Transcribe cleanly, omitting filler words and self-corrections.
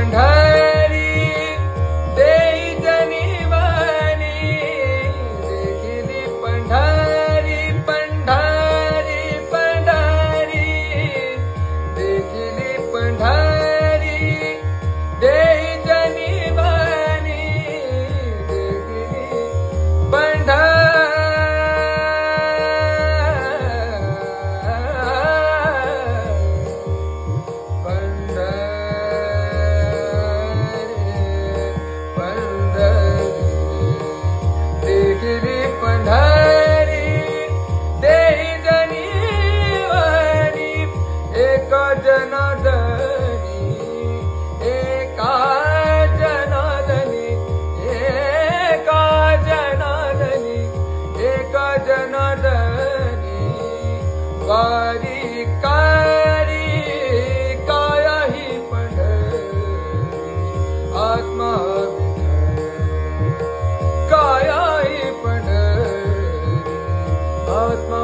पंढरी देई जनिवानी देखिली पंढरी पंढरी पंढरी देखिली पंढरी देई जनिवानी देखिली पंढरी पंढरी देई जनिवानी एक जनार्दनी एका जनार्दनी एका जनार्दनी एका जनार्दनी वारी कारी काया ही पंढरी आत्मा काया ही पंढरी आत्मा